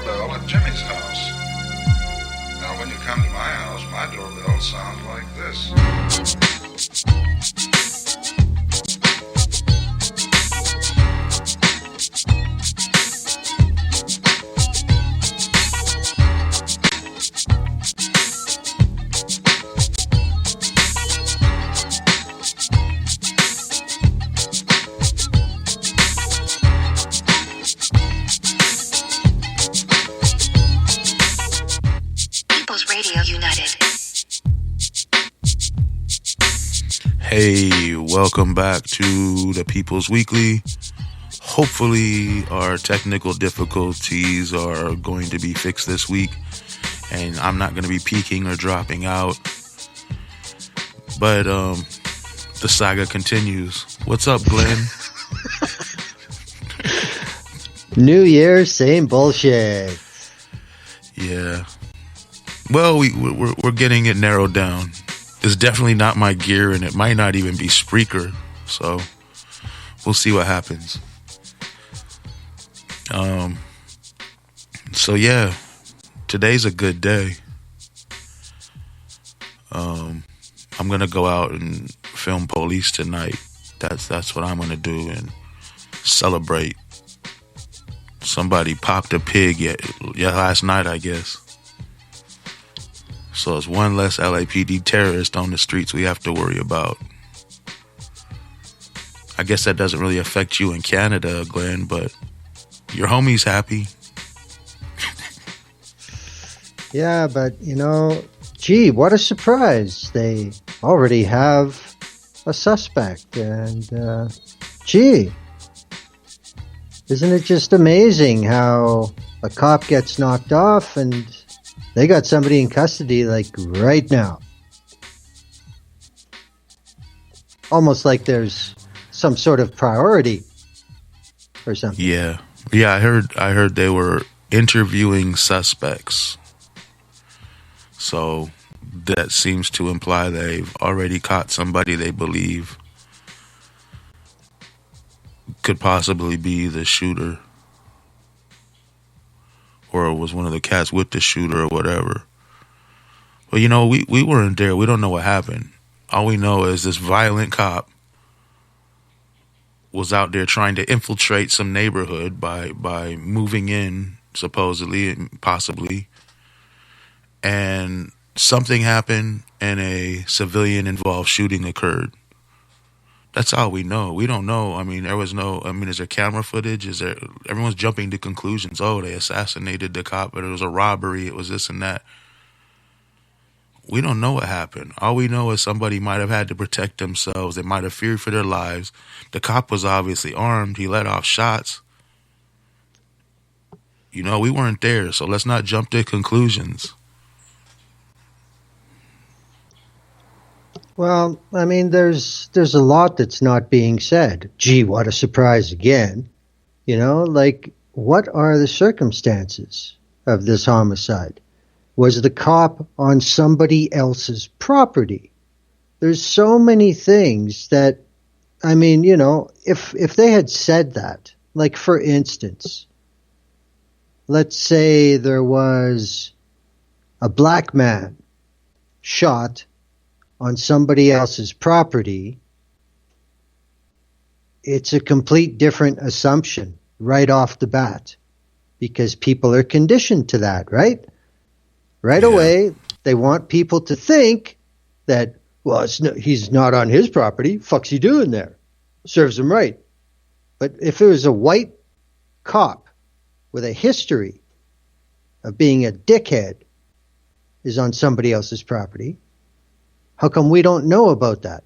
doorbell at Jimmy's house. Now, when you come to my house, my doorbell sounds like this. Hey, welcome back to the People's Weekly. Hopefully our technical difficulties are going to be fixed this week and I'm not going to be peaking or dropping out. But the saga continues. What's up, Glenn? New Year, same bullshit. Yeah. Well, we're getting it narrowed down. It's definitely not my gear, and it might not even be Spreaker. So we'll see what happens. So yeah, today's a good day. I'm gonna go out and film Police tonight. That's what I'm gonna do and celebrate. Somebody popped a pig last night, I guess. So it's one less LAPD terrorist on the streets we have to worry about. I guess that doesn't really affect you in Canada, Glenn, but your homie's happy. Yeah, but, gee, what a surprise. They already have a suspect. And, gee, isn't it just amazing how a cop gets knocked off and they got somebody in custody, like, right now. Almost like there's some sort of priority or something. Yeah, I heard they were interviewing suspects. So that seems to imply they've already caught somebody they believe could possibly be the shooter. Or it was one of the cats with the shooter or whatever. But we weren't there. We don't know what happened. All we know is this violent cop was out there trying to infiltrate some neighborhood by moving in, supposedly and possibly. And something happened and a civilian involved shooting occurred. That's all we know. We don't know. Is there camera footage? Everyone's jumping to conclusions. Oh, they assassinated the cop, but it was a robbery. It was this and that. We don't know what happened. All we know is somebody might have had to protect themselves. They might have feared for their lives. The cop was obviously armed. He let off shots. We weren't there, so let's not jump to conclusions. Well, there's a lot that's not being said. Gee, what a surprise again. What are the circumstances of this homicide? Was the cop on somebody else's property? There's so many things that, if they had said that, like for instance, let's say there was a black man shot on somebody else's property, it's a complete different assumption right off the bat because people are conditioned to that, right? Right away, they want people to think that, well, he's not on his property. Fuck's he doing there? Serves him right. But if it was a white cop with a history of being a dickhead is on somebody else's property, how come we don't know about that?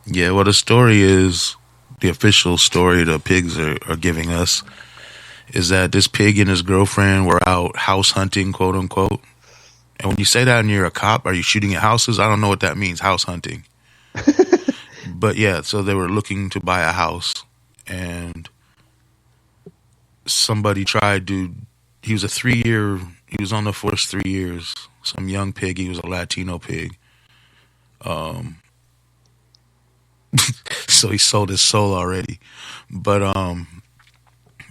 Yeah, well, the story is, the official story the pigs are giving us, is that this pig and his girlfriend were out house hunting, quote unquote. And when you say that and you're a cop, are you shooting at houses? I don't know what that means, house hunting. But yeah, so they were looking to buy a house. And somebody he was he was on the force 3 years. Some young pig, he was a Latino pig. So he sold his soul already. But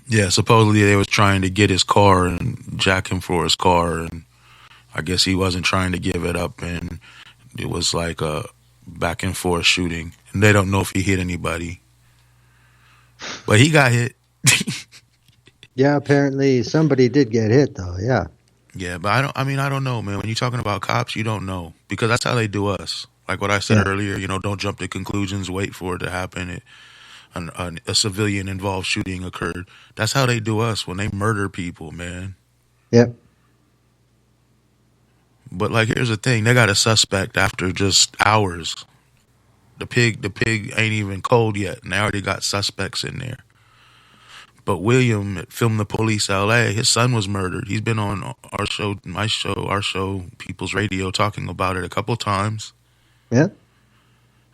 Yeah, supposedly they was trying to get his car and jack him for his car, and I guess he wasn't trying to give it up, and it was like a back and forth shooting, and they don't know if he hit anybody, but he got hit. Yeah, apparently somebody did get hit though. Yeah. Yeah, but I don't. I mean, I don't know, man. When you're talking about cops, you don't know because that's how they do us. Like what I said Yeah. earlier, don't jump to conclusions. Wait for it to happen. A civilian-involved shooting occurred. That's how they do us when they murder people, man. Yep. But like, here's the thing: they got a suspect after just hours. The pig ain't even cold yet, and they already got suspects in there. But William at Film the Police LA, his son was murdered. He's been on our show, our show, People's Radio, talking about it a couple times. Yeah.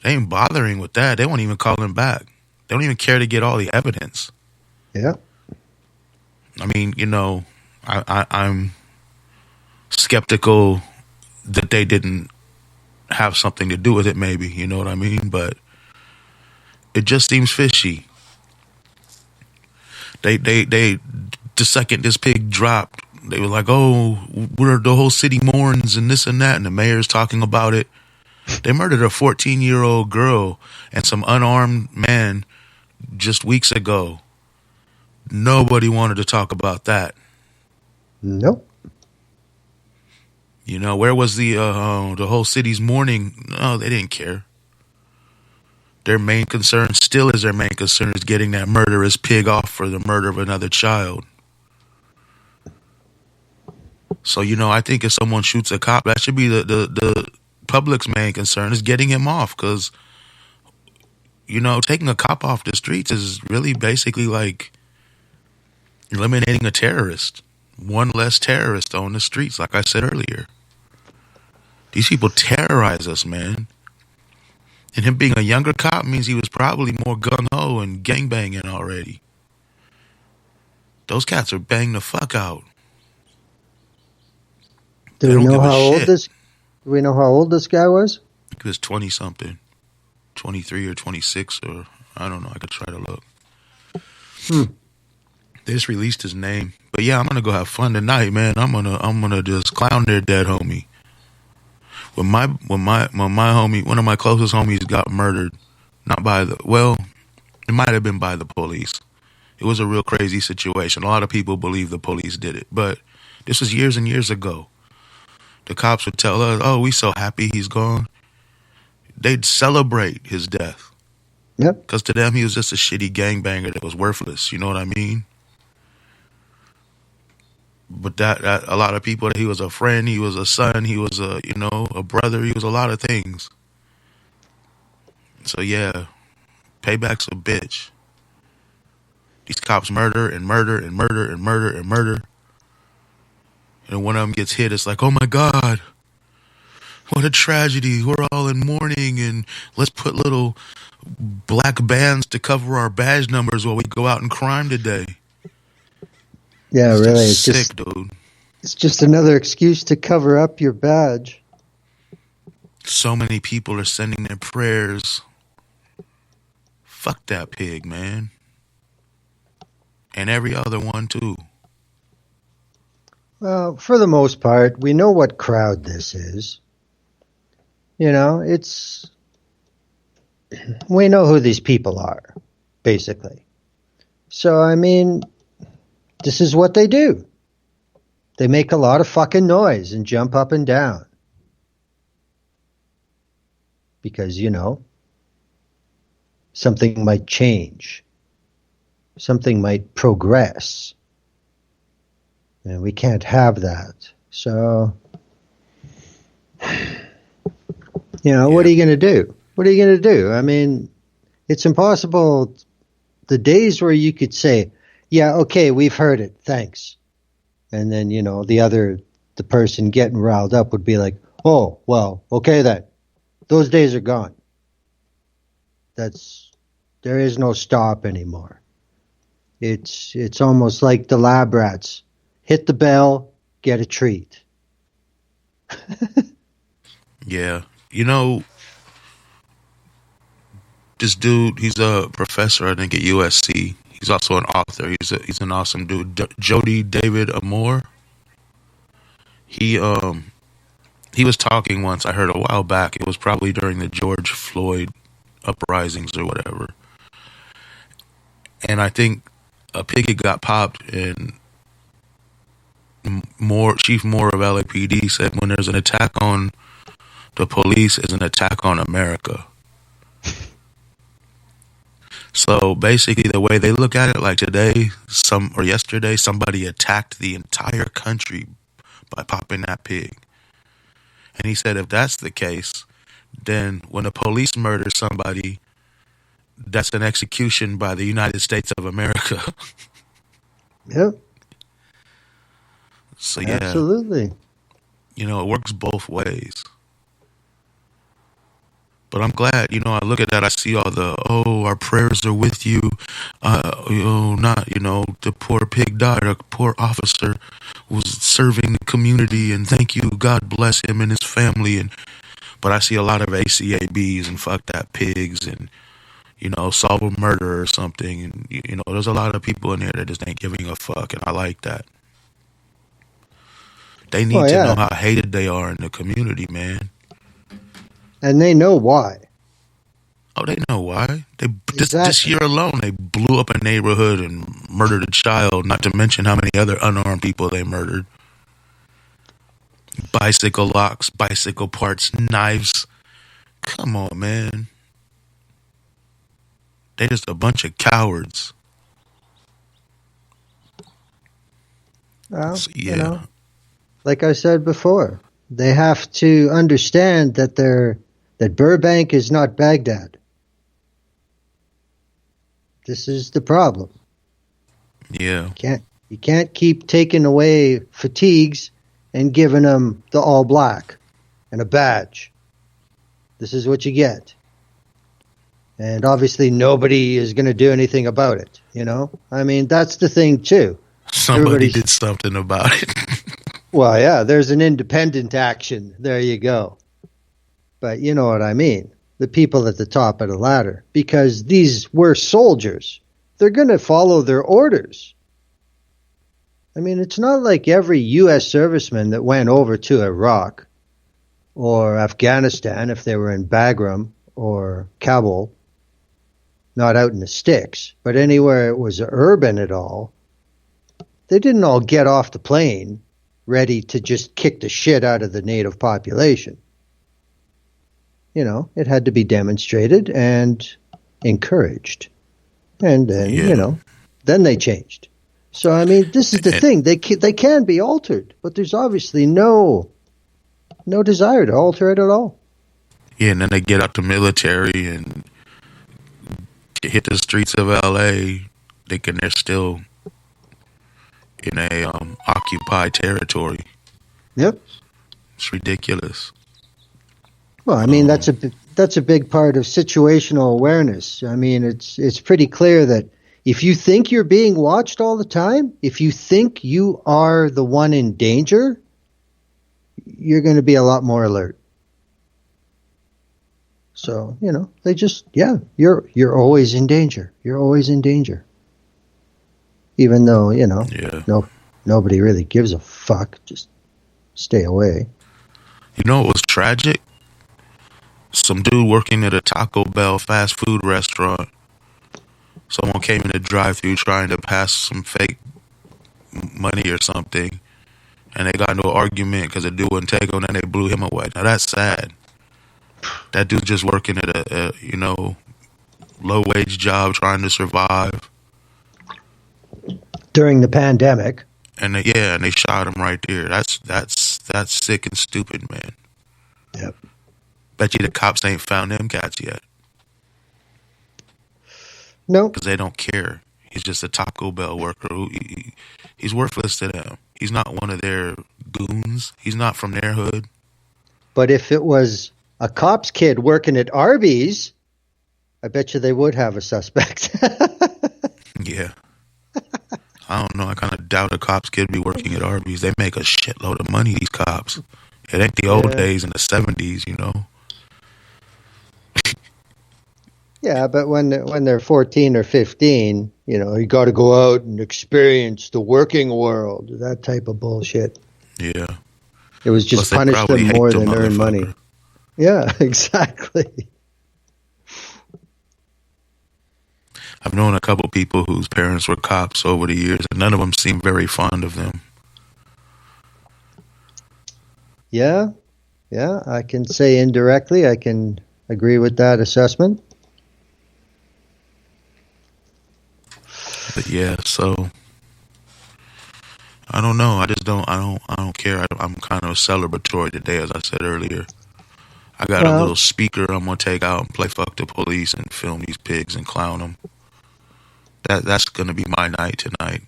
They ain't bothering with that. They won't even call him back. They don't even care to get all the evidence. Yeah. I mean, I'm skeptical that they didn't have something to do with it, maybe. You know what I mean? But it just seems fishy. They the second this pig dropped, they were like, "Oh, the whole city mourns and this and that," and the mayor's talking about it. They murdered a 14-year-old girl and some unarmed man just weeks ago. Nobody wanted to talk about that. Nope. Where was the whole city's mourning? No, they didn't care. Their main concern still is getting that murderous pig off for the murder of another child. So, I think if someone shoots a cop, that should be the public's main concern is getting him off. Because, taking a cop off the streets is really basically like eliminating a terrorist. One less terrorist on the streets, like I said earlier. These people terrorize us, man. And him being a younger cop means he was probably more gung-ho and gangbanging already. Those cats are banging the fuck out. Do we know how old this guy was? He was 20-something. 23 or 26 or I don't know. I could try to look. They just released his name. But yeah, I'm gonna go have fun tonight, man. I'm gonna just clown their dead homie. When my homie, one of my closest homies got murdered, it might have been by the police. It was a real crazy situation. A lot of people believe the police did it, but this was years and years ago. The cops would tell us, "Oh, we so happy he's gone." They'd celebrate his death. Yep. Because to them, he was just a shitty gangbanger that was worthless. You know what I mean? But that a lot of people, he was a friend, he was a son, he was a brother, he was a lot of things. So yeah, payback's a bitch. These cops murder and murder and murder and murder and murder. And one of them gets hit, it's like, oh my God, what a tragedy. We're all in mourning and let's put little black bands to cover our badge numbers while we go out and crime today. Yeah, really. It's sick, dude. It's just another excuse to cover up your badge. So many people are sending their prayers. Fuck that pig, man. And every other one, too. Well, for the most part, we know what crowd this is. We know who these people are, basically. So, I mean, this is what they do. They make a lot of fucking noise and jump up and down. Because, something might change. Something might progress. And we can't have that. So, what are you going to do? What are you going to do? I mean, it's impossible. The days where you could say, yeah, okay, we've heard it, thanks. And then, the person getting riled up would be like, oh, well, okay then. Those days are gone. There is no stop anymore. It's almost like the lab rats. Hit the bell, get a treat. Yeah. This dude, he's a professor, I think, at USC. He's also an author. He's an awesome dude. Jody David Amore. He was talking once. I heard a while back. It was probably during the George Floyd uprisings or whatever. And I think a piggy got popped, and Chief Moore of LAPD said, when there's an attack on the police, is an attack on America. So basically, the way they look at it, like today, yesterday, somebody attacked the entire country by popping that pig. And he said, if that's the case, then when the police murder somebody, that's an execution by the United States of America. Yep. So yeah, absolutely. It works both ways. But I'm glad, I look at that, I see all our prayers are with you. The poor pig died, a poor officer was serving the community, and thank you, God bless him and his family. But I see a lot of ACABs and fuck that pigs and, solve a murder or something. And, there's a lot of people in here that just ain't giving a fuck, and I like that. They need to know how hated they are in the community, man. And they know why. Oh, they know why. This year alone, they blew up a neighborhood and murdered a child, not to mention how many other unarmed people they murdered. Bicycle locks, bicycle parts, knives. Come on, man. They're just a bunch of cowards. Well, so, like I said before, they have to understand that Burbank is not Baghdad. This is the problem. Yeah. You can't keep taking away fatigues and giving them the all black and a badge. This is what you get. And obviously nobody is going to do anything about it, I mean, that's the thing too. Somebody did something about it. Well, yeah, there's an independent action. There you go. But you know what I mean. The people at the top of the ladder. Because these were soldiers. They're going to follow their orders. I mean, it's not like every U.S. serviceman that went over to Iraq or Afghanistan, if they were in Bagram or Kabul, not out in the sticks, but anywhere it was urban at all, they didn't all get off the plane ready to just kick the shit out of the native population. It had to be demonstrated and encouraged. And then, then they changed. So, I mean, this is the thing. They can be altered, but there's obviously no desire to alter it at all. Yeah, and then they get out the military and hit the streets of L.A. thinking they're still in a occupied territory. Yep. It's ridiculous. Well, I mean, that's a big part of situational awareness. I mean, it's pretty clear that if you think you're being watched all the time, if you think you are the one in danger, you're going to be a lot more alert. So, they just, you're always in danger. You're always in danger. Even though, nobody really gives a fuck. Just stay away. It was tragic? Some dude working at a Taco Bell fast food restaurant. Someone came in the drive-thru trying to pass some fake money or something. And they got into an argument because the dude wouldn't take them, and they blew him away. Now, that's sad. That dude's just working at a low-wage job trying to survive. During the pandemic. And they shot him right there. That's sick and stupid, man. Yep. Bet you the cops ain't found them cats yet. No. Because they don't care. He's just a Taco Bell worker. He's worthless to them. He's not one of their goons. He's not from their hood. But if it was a cop's kid working at Arby's, I bet you they would have a suspect. Yeah. I don't know. I kind of doubt a cop's kid be working at Arby's. They make a shitload of money, these cops. It ain't the old days in the 70s, Yeah, but when they're 14 or 15, you got to go out and experience the working world, that type of bullshit. Yeah. It was Plus, just they punish probably them hate more the than earn money. motherfucker. Yeah, exactly. I've known a couple people whose parents were cops over the years, and none of them seem very fond of them. Yeah, I can say indirectly, I can agree with that assessment. But yeah, so I don't know. I don't care. I'm kind of celebratory today, as I said earlier. I got a Well, little speaker I'm gonna take out and play "Fuck the Police" and film these pigs and clown them. That's gonna be my night tonight.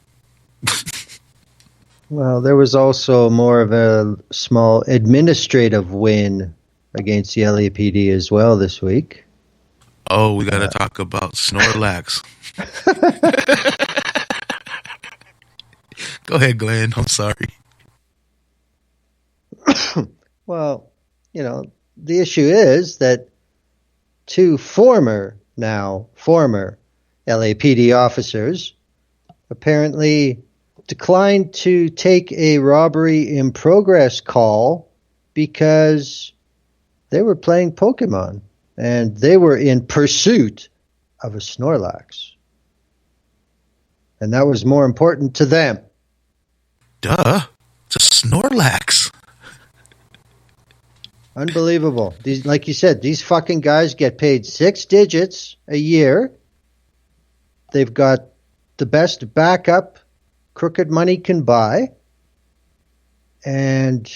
well, there was also more of a small administrative win against the LAPD as well this week. Oh, we gotta talk about Snorlax. Go ahead, Glenn. I'm sorry. Well, the issue is that two former LAPD officers apparently declined to take a robbery in progress call because they were playing Pokemon and they were in pursuit of a Snorlax. And that was more important to them. Duh. It's a Snorlax. Unbelievable. These, like you said, these fucking guys get paid 6 digits a year. They've got the best backup crooked money can buy. And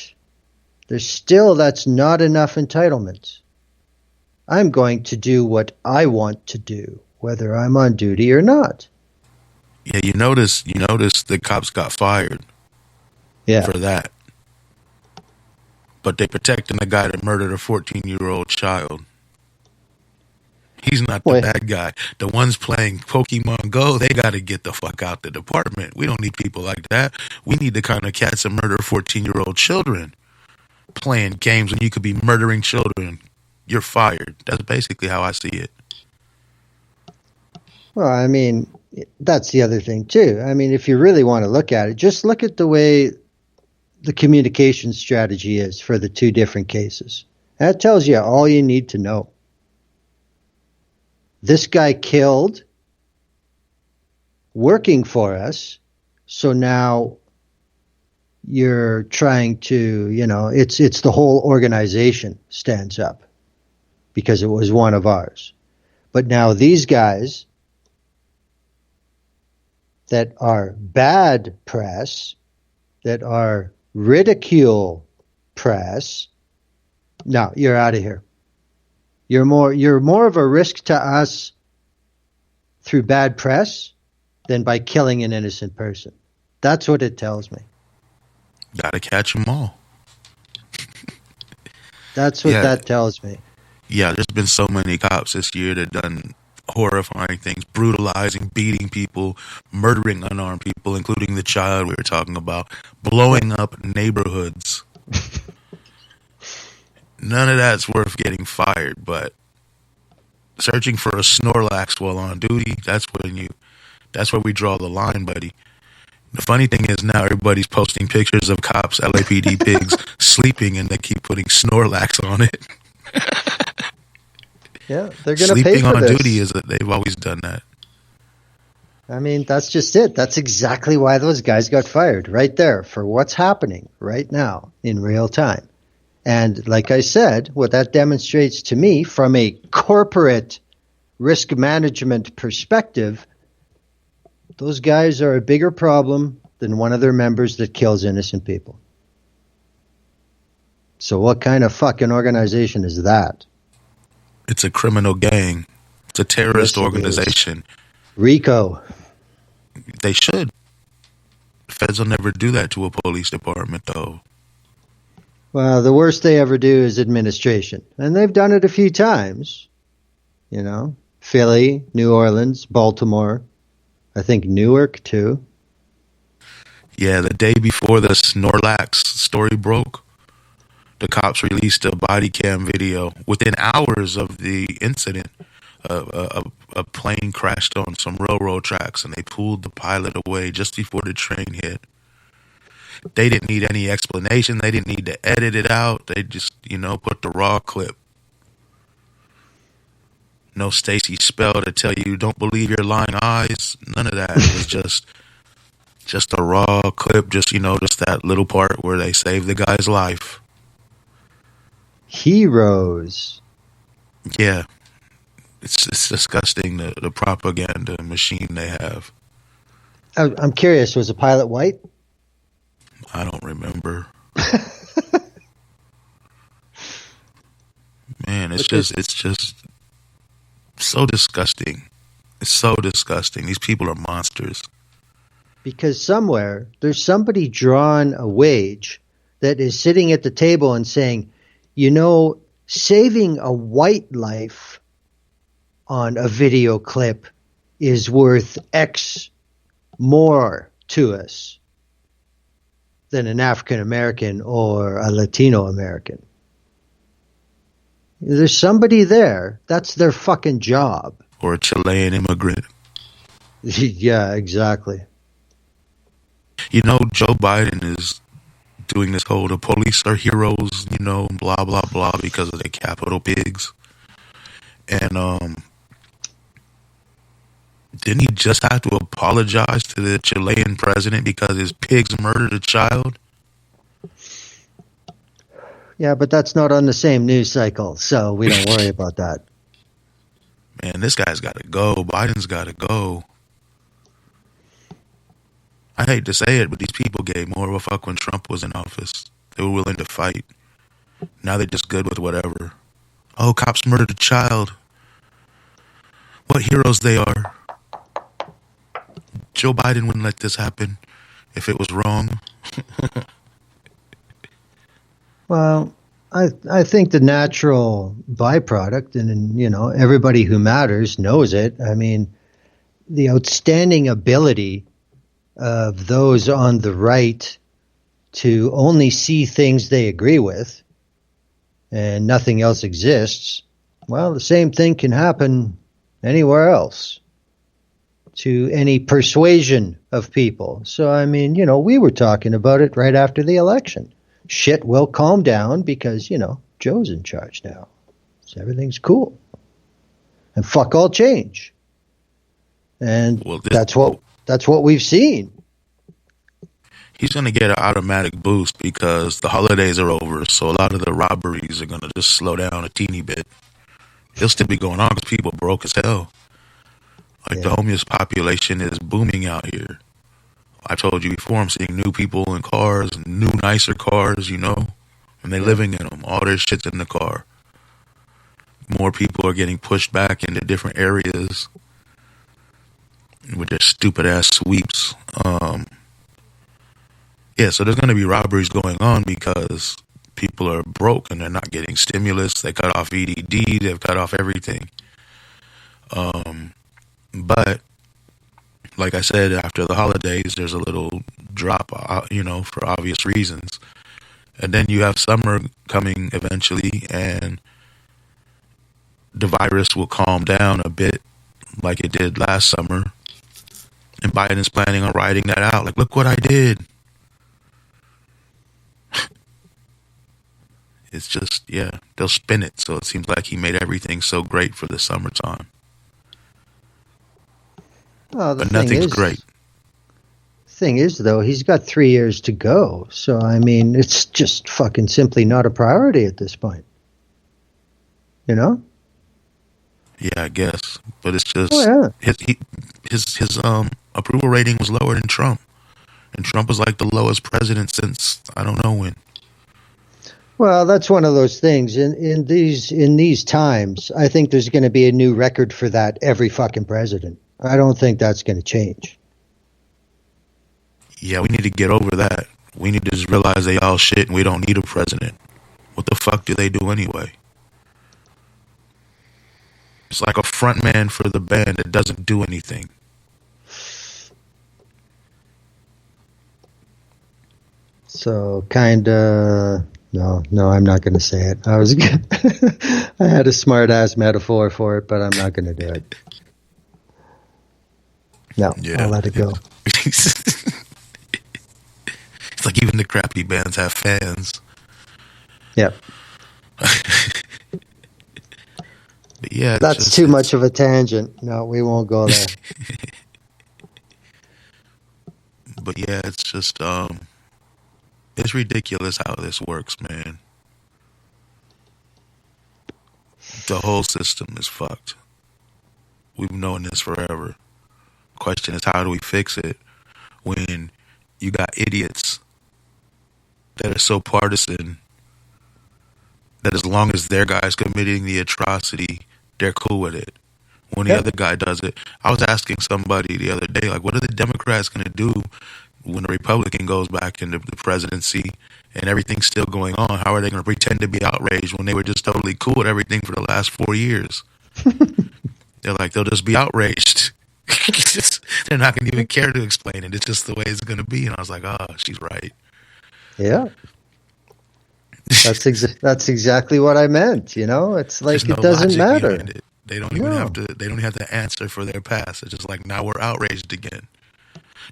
that's not enough entitlement. I'm going to do what I want to do, whether I'm on duty or not. Yeah, you notice the cops got fired for that. But they protecting the guy that murdered a 14-year-old child. He's not the bad guy. The ones playing Pokemon Go, they got to get the fuck out the department. We don't need people like that. We need the kind of cats that murder 14-year-old children. Playing games when you could be murdering children. You're fired. That's basically how I see it. Well, I mean, that's the other thing, too. I mean, if you really want to look at it, just look at the way the communication strategy is for the two different cases. That tells you all you need to know. This guy killed working for us, so now you're trying to, it's the whole organization stands up because it was one of ours. But now these guys that are bad press, that are ridicule press, no, you're out of here. You're more of a risk to us through bad press than by killing an innocent person. That's what it tells me. Gotta catch them all. That's what that tells me. Yeah, there's been so many cops this year that done horrifying things, brutalizing, beating people, murdering unarmed people, including the child we were talking about, blowing up neighborhoods. None of that's worth getting fired, but searching for a Snorlax while on duty, that's where we draw the line, buddy. The funny thing is now everybody's posting pictures of cops, LAPD pigs, sleeping, and they keep putting Snorlax on it. Yeah, they're going to pay for Sleeping on this. duty they've always done that. I mean, that's just it. That's exactly why those guys got fired right there for what's happening right now in real time. And like I said, what that demonstrates to me from a corporate risk management perspective, those guys are a bigger problem than one of their members that kills innocent people. So what kind of fucking organization is that? It's a criminal gang. It's a terrorist organization. RICO. They should. Feds will never do that to a police department, though. Well, the worst they ever do is administration. And they've done it a few times. Philly, New Orleans, Baltimore. I think Newark, too. Yeah, the day before the Snorlax story broke, the cops released a body cam video within hours of the incident a plane crashed on some railroad tracks and they pulled the pilot away just before the train hit. They didn't need any explanation. They didn't need to edit it out. They just, put the raw clip. No Stacy Spell to tell you don't believe your lying eyes. None of that. It was just a raw clip. Just that little part where they saved the guy's life. Heroes. Yeah, it's disgusting the propaganda machine they have. I'm curious. Was the pilot white? I don't remember. Man, it's just so disgusting. It's so disgusting. These people are monsters. Because somewhere there's somebody drawing a wage that is sitting at the table and saying, saving a white life on a video clip is worth X more to us than an African American or a Latino American. There's somebody there. That's their fucking job. Or a Chilean immigrant. Yeah, exactly. Joe Biden is doing this whole the police are heroes, blah, blah, blah, because of the Capitol pigs. And didn't he just have to apologize to the Chilean president because his pigs murdered a child? Yeah, but that's not on the same news cycle, so we don't worry about that. Man, this guy's got to go. Biden's got to go. I hate to say it, but these people gave more of a fuck when Trump was in office. They were willing to fight. Now they're just good with whatever. Oh, cops murdered a child. What heroes they are. Joe Biden wouldn't let this happen if it was wrong. Well, I think the natural byproduct, and everybody who matters knows it. I mean, the outstanding ability of those on the right to only see things they agree with and nothing else exists. Well, the same thing can happen anywhere else to any persuasion of people. So, I mean, we were talking about it right after the election. Shit will calm down because, Joe's in charge now. So everything's cool. And fuck all change. And that's what we've seen. He's going to get an automatic boost because the holidays are over. So a lot of the robberies are going to just slow down a teeny bit. They'll still be going on because people are broke as hell. The homeless population is booming out here. I told you before, I'm seeing new people in cars, new nicer cars, and they're living in them. All their shit's in the car. More people are getting pushed back into different areas with their stupid ass sweeps. So there's going to be robberies going on because people are broke and they're not getting stimulus. They cut off EDD. They've cut off everything. But like I said, after the holidays, there's a little drop, for obvious reasons. And then you have summer coming eventually, and the virus will calm down a bit like it did last summer. And Biden's planning on riding that out. Like, look what I did. It's just, they'll spin it. So it seems like he made everything so great for the summertime. Well, but nothing's great. Thing is, though, he's got 3 years to go. So, I mean, it's just fucking simply not a priority at this point. Yeah, I guess. But it's just his approval rating was lower than Trump. And Trump was like the lowest president since I don't know when. Well, that's one of those things. In these times, I think there's going to be a new record for that every fucking president. I don't think that's going to change. Yeah, we need to get over that. We need to just realize they all shit and we don't need a president. What the fuck do they do anyway? It's like a front man for the band that doesn't do anything. So, kind of No, I'm not going to say it. I had a smart ass metaphor for it, but I'm not going to do it. No, Yeah. I'll let it go. It's like even the crappy bands have fans. Yeah, But yeah, that's too much of a tangent. No, we won't go there. But yeah, it's just it's ridiculous how this works, man. The whole system is fucked. We've known this forever. Question is, how do we fix it when you got idiots that are so partisan that as long as their guy's committing the atrocity, they're cool with it. When the other guy does it, I was asking somebody the other day, like, what are the Democrats going to do when a Republican goes back into the presidency and everything's still going on? How are they going to pretend to be outraged when they were just totally cool with everything for the last 4 years? They're like, they'll just be outraged. They're not going to even care to explain it. It's just the way it's going to be. And I was like, oh, she's right. Yeah. That's exactly what I meant. You know, it's like it doesn't matter. They don't even have to. They don't have to answer for their past. It's just like, now we're outraged again.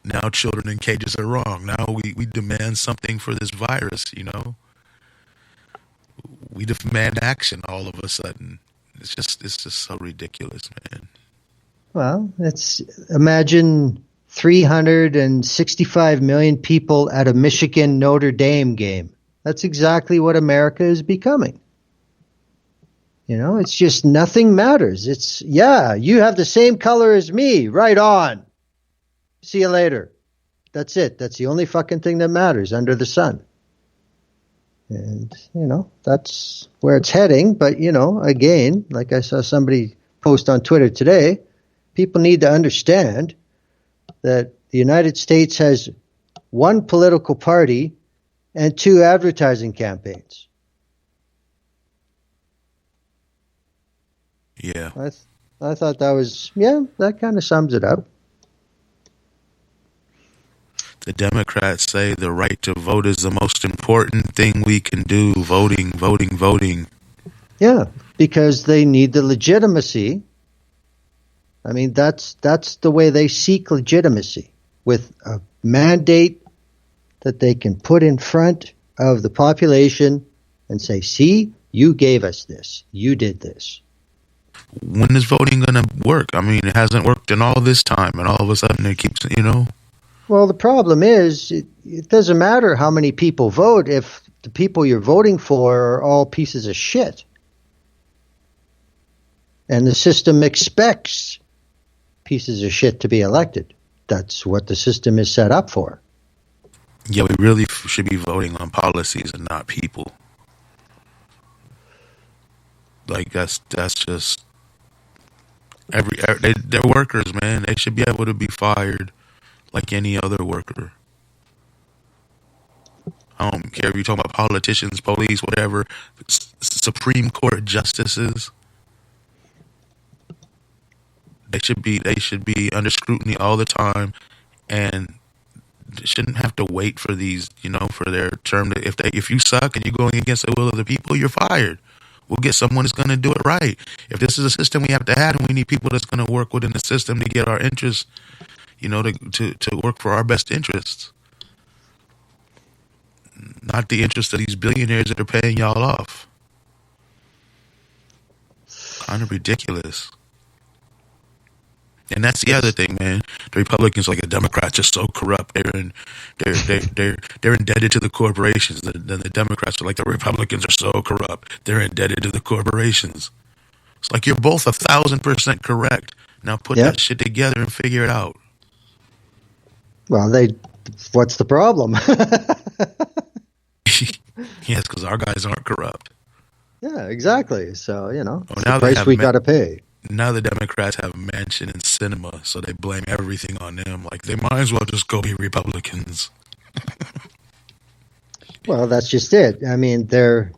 Now children in cages are wrong. Now we demand something for this virus. You know, we demand action all of a sudden. It's just so ridiculous, man. Well, imagine 365 million people at a Michigan Notre Dame game. That's exactly what America is becoming. You know, it's just nothing matters. It's, yeah, you have the same color as me. Right on. See you later. That's it. That's the only fucking thing that matters under the sun. And, you know, that's where it's heading. But, you know, again, like I saw somebody post on Twitter today, people need to understand that the United States has one political party and 2 advertising campaigns. Yeah. I thought that was, that kind of sums it up. The Democrats say the right to vote is the most important thing we can do. Voting, voting, voting. Yeah, because they need the legitimacy. I mean, that's the way they seek legitimacy, with a mandate that they can put in front of the population and say, see, you gave us this. You did this. When is voting going to work? I mean, it hasn't worked in all this time, and all of a sudden it keeps, you know. Well, the problem is it doesn't matter how many people vote if the people you're voting for are all pieces of shit. And the system expects pieces of shit to be elected. That's what the system is set up for. Yeah, we really should be voting on policies and not people. Like, that's just they're workers, man. They should be able to be fired like any other worker. I don't care if you're talking about politicians, police, whatever, Supreme Court justices. They should be under scrutiny all the time, and they shouldn't have to wait for these, you know, for their term to, if you suck and you're going against the will of the people, you're fired. We'll get someone that's going to do it right. If this is a system we have to have, and we need people that's going to work within the system to get our interests, you know, to work for our best interests. Not the interest of these billionaires that are paying y'all off. Kind of ridiculous. And that's the other thing, man. The Republicans, like the Democrats, are so corrupt. They're indebted to the corporations. Then the Democrats are like the Republicans are so corrupt. They're indebted to the corporations. It's like you're both 1,000% correct. Now put that shit together and figure it out. Well, what's the problem? Yes, because our guys aren't corrupt. Yeah, exactly. So, you know, it's now the price we got to pay. Now the Democrats have a mansion and cinema, so they blame everything on them. Like, they might as well just go be Republicans. Well, that's just it. I mean, they're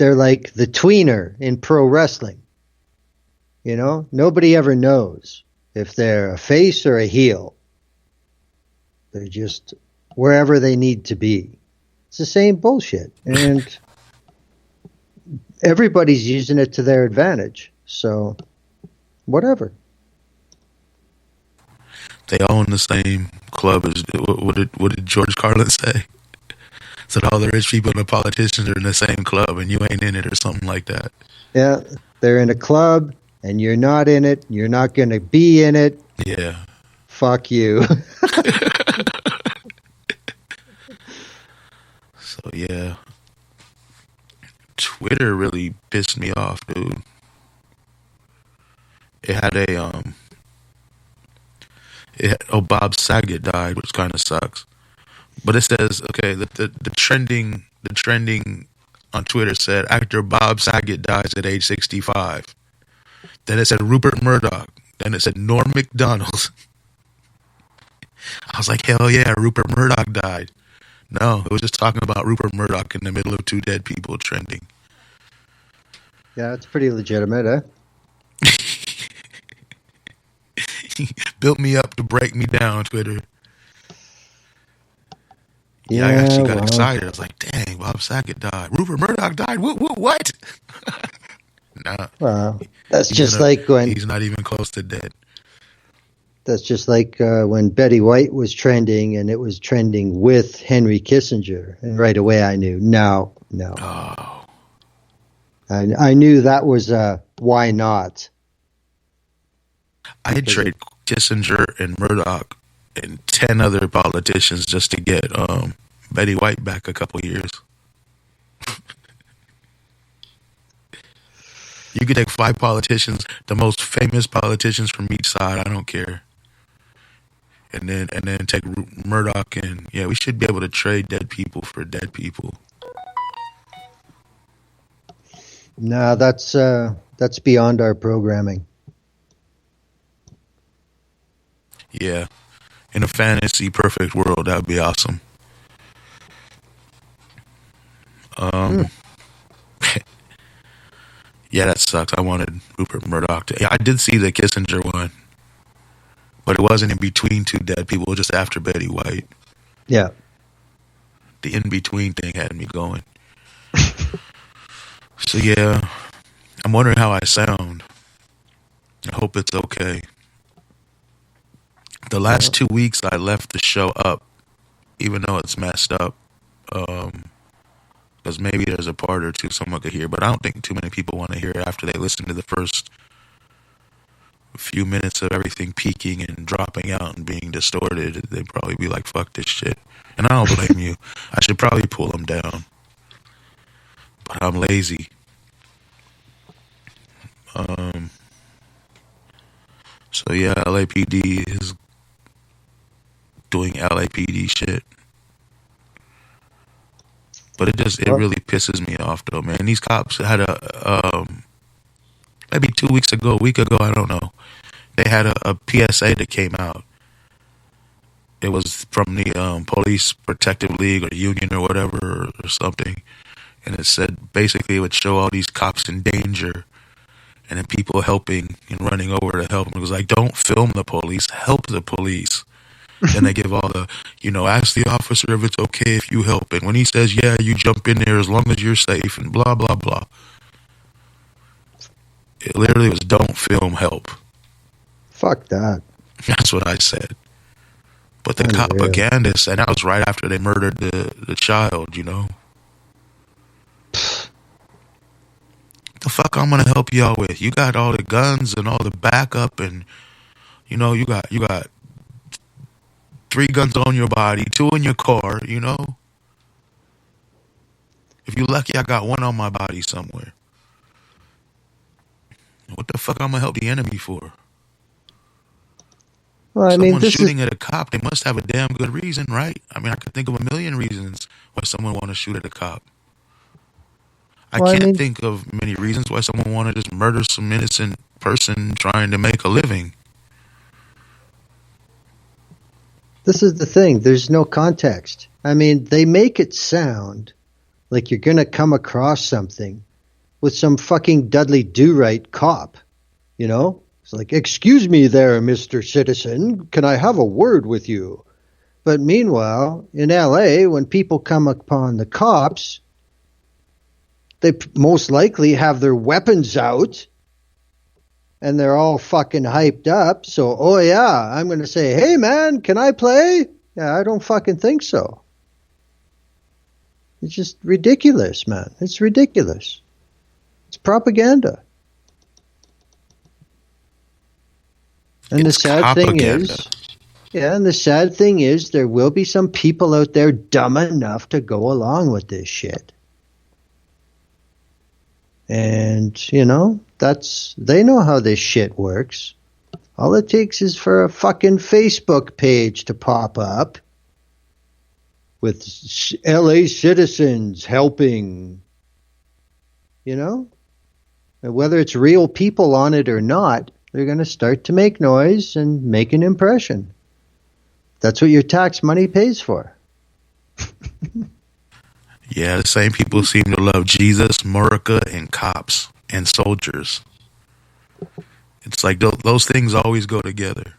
like the tweener in pro wrestling. You know, nobody ever knows if they're a face or a heel. They're just wherever they need to be. It's the same bullshit. And everybody's using it to their advantage. So, whatever. They all in the same club as what did George Carlin say? Said all the rich people and the politicians are in the same club and you ain't in it or something like that. Yeah, they're in a club and you're not in it. You're not going to be in it. Yeah. Fuck you. So yeah. Twitter really pissed me off, dude. It had Bob Saget died, which kind of sucks. But it says, okay, the trending on Twitter said actor Bob Saget dies at age 65. Then it said Rupert Murdoch. Then it said Norm Macdonald. I was like, hell yeah, Rupert Murdoch died. No, it was just talking about Rupert Murdoch in the middle of two dead people trending. Yeah, it's pretty legitimate, eh? Built me up to break me down, Twitter. Yeah, I actually got excited. I was like, dang, Bob Saget died. Rupert Murdoch died? What? Nah. Well, that's just like when... He's not even close to dead. That's just like when Betty White was trending, and it was trending with Henry Kissinger. And right away I knew, no. Oh. I knew that was why not. I'd trade Kissinger and Murdoch and 10 other politicians just to get Betty White back a couple years. You could take 5 politicians, the most famous politicians from each side, I don't care. And then take Murdoch and we should be able to trade dead people for dead people. No, that's beyond our programming. Yeah. In a fantasy perfect world, that would be awesome. Yeah, that sucks. I wanted Rupert Murdoch to... Yeah, I did see the Kissinger one. But it wasn't in between two dead people. It was just after Betty White. Yeah. The in-between thing had me going. So, yeah. I'm wondering how I sound. I hope it's okay. The last 2 weeks, I left the show up, even though it's messed up. Because maybe there's a part or two someone could hear, but I don't think too many people want to hear it after they listen to the first few minutes of everything peaking and dropping out and being distorted. They'd probably be like, fuck this shit. And I don't blame you. I should probably pull them down. But I'm lazy. So yeah, LAPD is doing LAPD shit. But it really pisses me off though, man. These cops had maybe 2 weeks ago, a week ago, I don't know. They had a PSA that came out. It was from the Police Protective League or Union or whatever or something. And it said basically it would show all these cops in danger and then people helping and running over to help them. It was like, don't film the police, help the police. Then they give all the, ask the officer if it's okay if you help. And when he says, yeah, you jump in there as long as you're safe and blah, blah, blah. It literally was don't film, help. Fuck that. That's what I said. But the propagandists, and that was right after they murdered the child, The fuck I'm gonna help y'all with? You got all the guns and all the backup and, you got 3 guns on your body, 2 in your car, If you're lucky, I got 1 on my body somewhere. What the fuck I'm gonna help the enemy for? Well, Someone's shooting at a cop, they must have a damn good reason, right? I mean, I could think of a million reasons why someone want to shoot at a cop. I can't think of many reasons why someone want to just murder some innocent person trying to make a living. This is the thing. There's no context. I mean, they make it sound like you're going to come across something with some fucking Dudley Do-Right cop, It's like, excuse me there, Mr. Citizen. Can I have a word with you? But meanwhile, in LA, when people come upon the cops, they most likely have their weapons out and they're all fucking hyped up. So, oh yeah, I'm going to say, hey man, can I play? Yeah, I don't fucking think so. It's just ridiculous, man. It's ridiculous. It's propaganda. And It's the sad propaganda. thing is, yeah, and the sad thing is there will be some people out there dumb enough to go along with this shit. And, you know, they know how this shit works. All it takes is for a fucking Facebook page to pop up with LA citizens helping, you know? And whether it's real people on it or not, they're going to start to make noise and make an impression. That's what your tax money pays for. Yeah, the same people seem to love Jesus, Murica, and cops and soldiers. It's like those things always go together.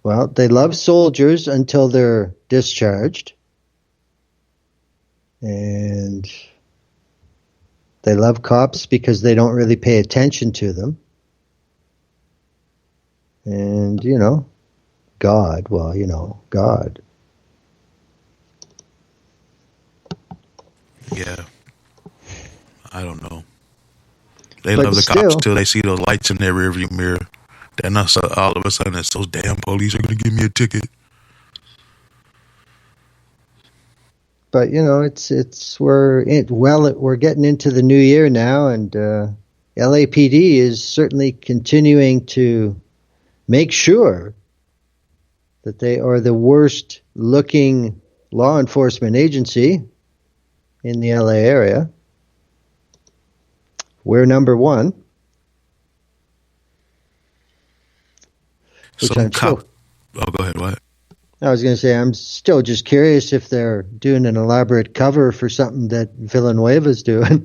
Well, they love soldiers until they're discharged. And they love cops because they don't really pay attention to them. And, you know, God, well, you know, God. Yeah. I don't know. They But love the still- cops till they see those lights in their rearview mirror. Then all of a sudden it's those damn police are going to give me a ticket. But, you know, we're getting into the new year now, and LAPD is certainly continuing to make sure that they are the worst looking law enforcement agency in the LA area. We're number one. Which So I'm still- oh, go ahead. What? I was going to say, I'm still just curious if they're doing an elaborate cover for something that Villanueva's doing.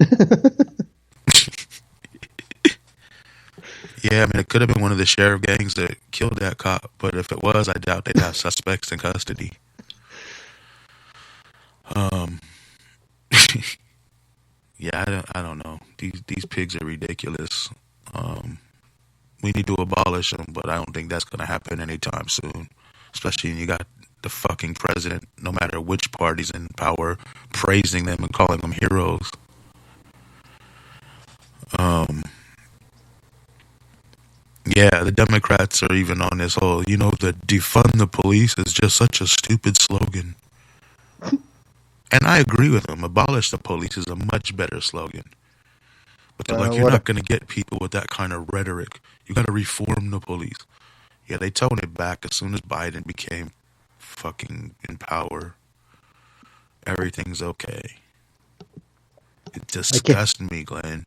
Yeah, I mean, it could have been one of the sheriff gangs that killed that cop, but if it was, I doubt they'd have suspects in custody. Yeah, I don't know. These pigs are ridiculous. We need to abolish them, but I don't think that's going to happen anytime soon. Especially when you got the fucking president, no matter which party's in power, praising them and calling them heroes. Yeah, the Democrats are even on this whole, the defund the police is just such a stupid slogan. And I agree with them. Abolish the police is a much better slogan. But they're like, you're not going to get people with that kind of rhetoric. You got to reform the police. Yeah, they toned it back as soon as Biden became fucking in power. Everything's okay. It disgusts me, Glenn.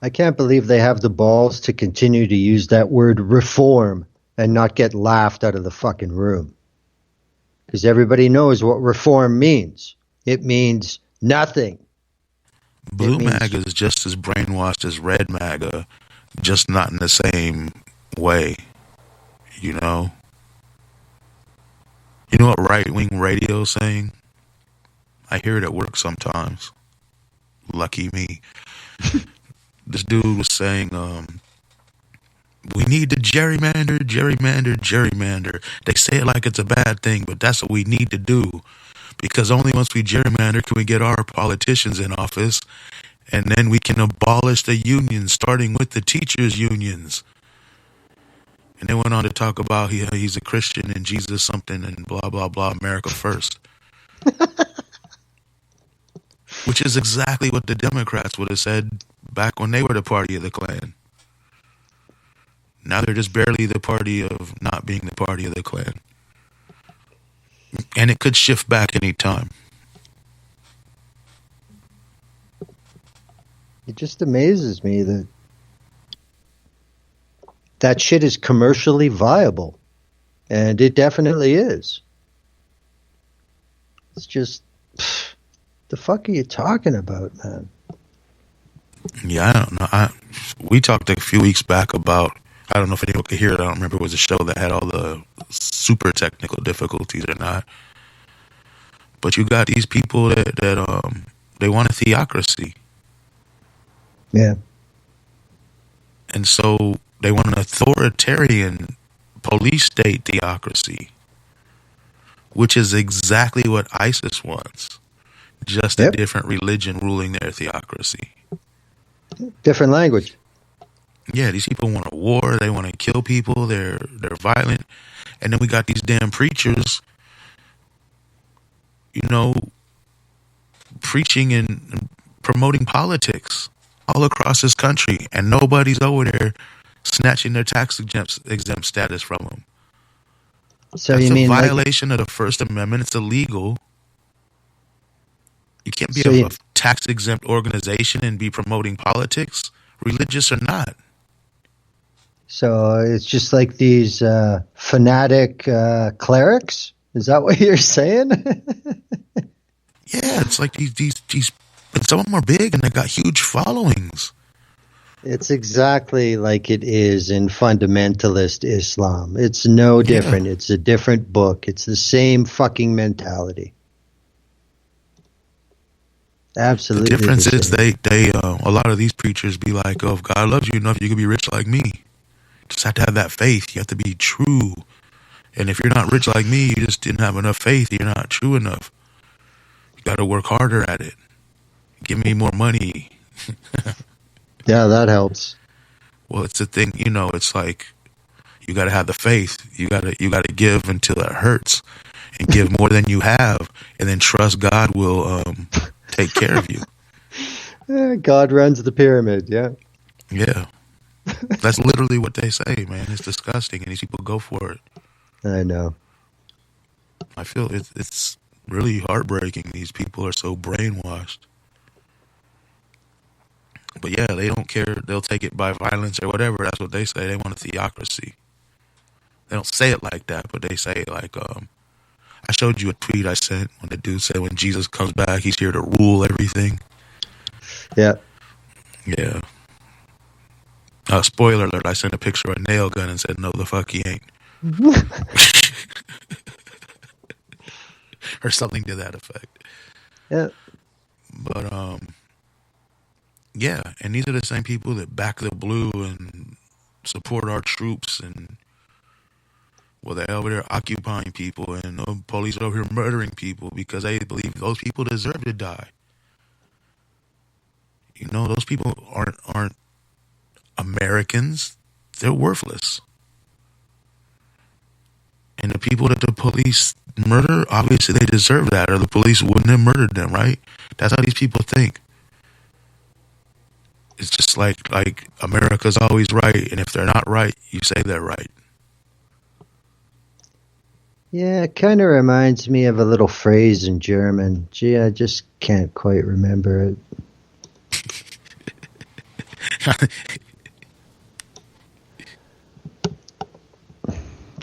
I can't believe they have the balls to continue to use that word reform and not get laughed out of the fucking room. Because everybody knows what reform means. It means nothing. Blue MAGA is just as brainwashed as red MAGA, just not in the same way. You know what right-wing radio is saying? I hear it at work sometimes. Lucky me. This dude was saying, we need to gerrymander. They say it like it's a bad thing, but that's what we need to do. Because only once we gerrymander can we get our politicians in office, and then we can abolish the unions, starting with the teachers' unions. And they went on to talk about he's a Christian and Jesus something and blah, blah, blah, America first. Which is exactly what the Democrats would have said back when they were the party of the Klan. Now they're just barely the party of not being the party of the Klan. And it could shift back any time. It just amazes me that shit is commercially viable. And it definitely is. It's just, the fuck are you talking about, man? Yeah, I don't know. We talked a few weeks back about I don't know if anyone could hear it. I don't remember if it was a show that had all the super technical difficulties or not. But you got these people that they want a theocracy. Yeah. And so they want an authoritarian police state theocracy, which is exactly what ISIS wants. Just a different religion ruling their theocracy. Different language. Yeah, these people want a war. They want to kill people. They're violent. And then we got these damn preachers, you know, preaching and promoting politics all across this country, and nobody's over there snatching their tax exempt status from them. So that's you mean a violation of the First Amendment. It's illegal. You can't be a tax exempt organization and be promoting politics, religious or not. So it's just like these fanatic clerics? Is that what you're saying? Yeah, it's like these, and some of them are big and they got huge followings. It's exactly like it is in fundamentalist Islam. It's no different. Yeah. It's a different book. It's the same fucking mentality. Absolutely. The difference is they a lot of these preachers be like, oh, if God loves you enough, you can be rich like me. You just have to have that faith. You have to be true. And if you're not rich like me, you just didn't have enough faith. You're not true enough. You got to work harder at it. Give me more money. Yeah, that helps. Well, it's the thing, you know, it's like you got to have the faith. You got to give until it hurts and give more than you have, and then trust God will take care of you. God runs the pyramid, yeah. Yeah. That's literally what they say, man. It's disgusting, and these people go for it. I know. I feel it's really heartbreaking. These people are so brainwashed. But yeah, they don't care. They'll take it by violence or whatever. That's what they say. They want a theocracy. They don't say it like that, but they say it like, I showed you a tweet I sent when the dude said when Jesus comes back, he's here to rule everything. Yeah. Yeah. Spoiler alert, I sent a picture of a nail gun and said, no, the fuck he ain't. Or something to that effect. Yeah. But, yeah, and these are the same people that back the blue and support our troops, and well, they're over there occupying people, and the police are over here murdering people because they believe those people deserve to die. You know, those people aren't Americans. They're worthless. And the people that the police murder, obviously they deserve that, or the police wouldn't have murdered them, right? That's how these people think. It's just like America's always right, and if they're not right, you say they're right. Yeah, it kind of reminds me of a little phrase in German. Gee, I just can't quite remember it.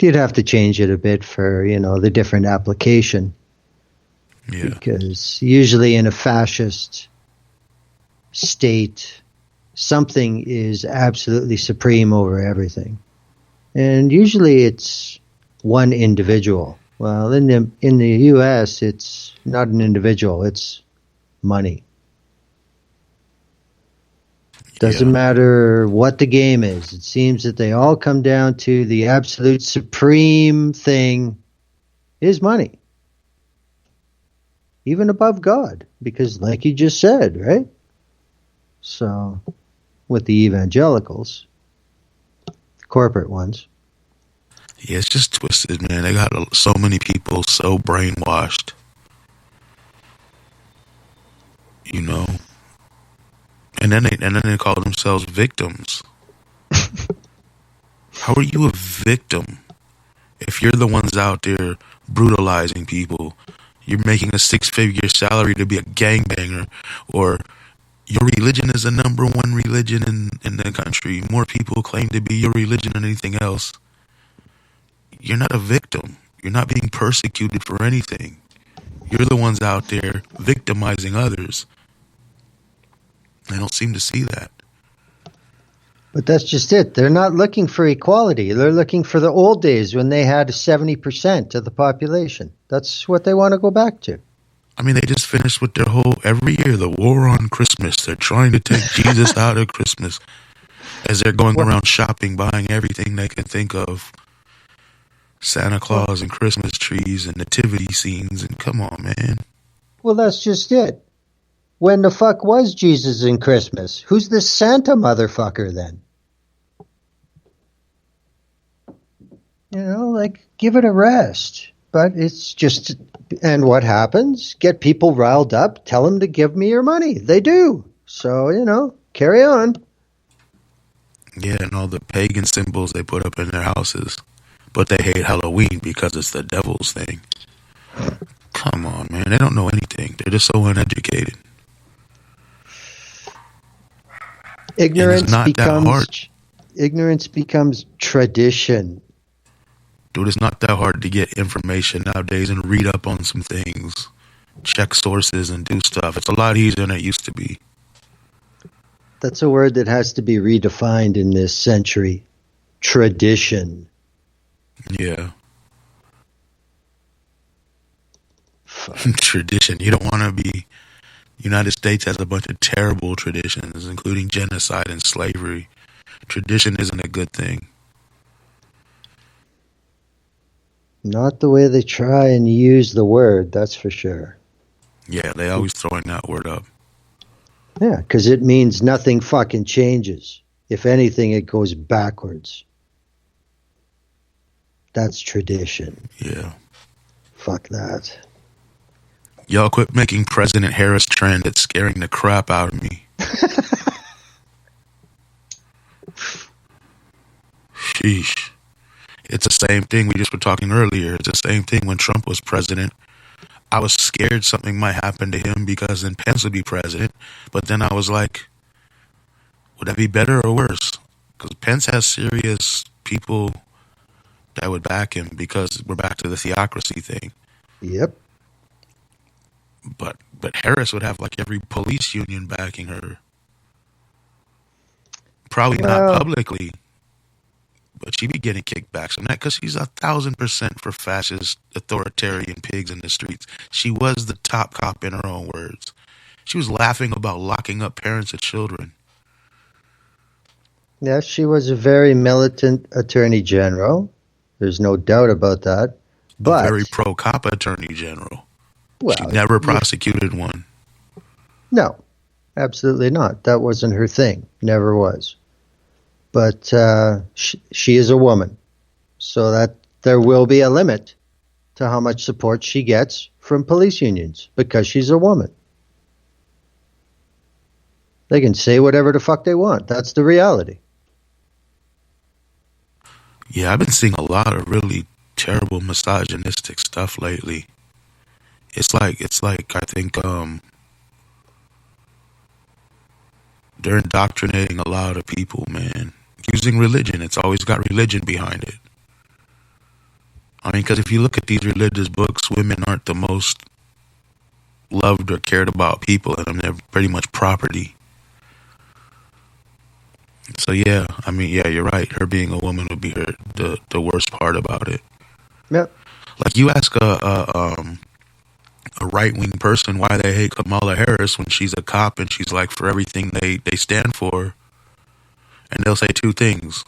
You'd have to change it a bit for, you know, the different application. Yeah. Because usually in a fascist state, something is absolutely supreme over everything. And usually it's one individual. Well, in the U.S., it's not an individual, it's money. Doesn't matter what the game is. It seems that they all come down to the absolute supreme thing is money. Even above God. Because like you just said, right? So, with the evangelicals, the corporate ones. Yeah, it's just twisted, man. They got so many people so brainwashed. You know? And then they call themselves victims. How are you a victim if you're the ones out there brutalizing people? You're making a 6-figure salary to be a gangbanger, or your religion is the number one religion in the country. More people claim to be your religion than anything else. You're not a victim. You're not being persecuted for anything. You're the ones out there victimizing others. They don't seem to see that. But that's just it. They're not looking for equality. They're looking for the old days when they had 70% of the population. That's what they want to go back to. I mean, they just finished with their whole, every year, the war on Christmas. They're trying to take Jesus out of Christmas as they're going around shopping, buying everything they can think of. Santa Claus and Christmas trees and nativity scenes. And come on, man. Well, that's just it. When the fuck was Jesus in Christmas? Who's the Santa motherfucker then? You know, like, give it a rest. But it's just, and what happens? Get people riled up, tell them to give me your money. They do. So, you know, carry on. Yeah, and all the pagan symbols they put up in their houses. But they hate Halloween because it's the devil's thing. Come on, man. They don't know anything. They're just so uneducated. Ignorance becomes tradition. Dude, it's not that hard to get information nowadays and read up on some things. Check sources and do stuff. It's a lot easier than it used to be. That's a word that has to be redefined in this century. Tradition. Yeah. Tradition. You don't want to be... United States has a bunch of terrible traditions, including genocide and slavery. Tradition isn't a good thing. Not the way they try and use the word, that's for sure. Yeah, they always throwing that word up. Yeah, because it means nothing fucking changes. If anything, it goes backwards. That's tradition. Yeah. Fuck that. Y'all quit making President Harris trend. It's scaring the crap out of me. Sheesh. It's the same thing we just were talking earlier. It's the same thing when Trump was president. I was scared something might happen to him because then Pence would be president. But then I was like, would that be better or worse? Because Pence has serious people that would back him because we're back to the theocracy thing. Yep. But Harris would have like every police union backing her. Probably not publicly, but she'd be getting kickbacks from that because she's 1,000% for fascist, authoritarian pigs in the streets. She was the top cop in her own words. She was laughing about locking up parents of children. Yes, she was a very militant attorney general. There's no doubt about that. But a very pro-cop attorney general. Well, she never prosecuted one. No, absolutely not. That wasn't her thing. Never was. But she is a woman. So that there will be a limit to how much support she gets from police unions because she's a woman. They can say whatever the fuck they want. That's the reality. Yeah, I've been seeing a lot of really terrible misogynistic stuff lately. It's like I think they're indoctrinating a lot of people, man. Using religion. It's always got religion behind it. I mean, because if you look at these religious books, women aren't the most loved or cared about people in them. They're pretty much property. So yeah, I mean, yeah, you're right. Her being a woman would be the worst part about it. Yep. Like you ask a right-wing person why they hate Kamala Harris when she's a cop and she's like for everything they stand for, and they'll say two things.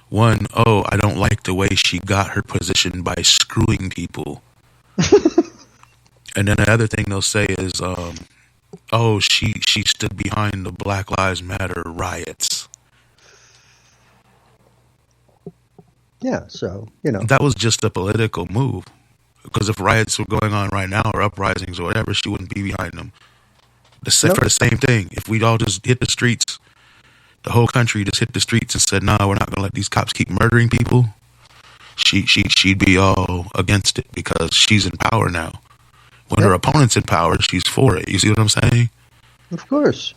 One, oh, I don't like the way she got her position by screwing people. And then the other thing they'll say is, oh, she stood behind the Black Lives Matter riots. Yeah, so, you know. That was just a political move. Because if riots were going on right now or uprisings or whatever, she wouldn't be behind them. For the same thing. If we'd all just hit the streets, the whole country just hit the streets and said, no, we're not going to let these cops keep murdering people, she'd be all against it because she's in power now. When her opponent's in power, she's for it. You see what I'm saying? Of course.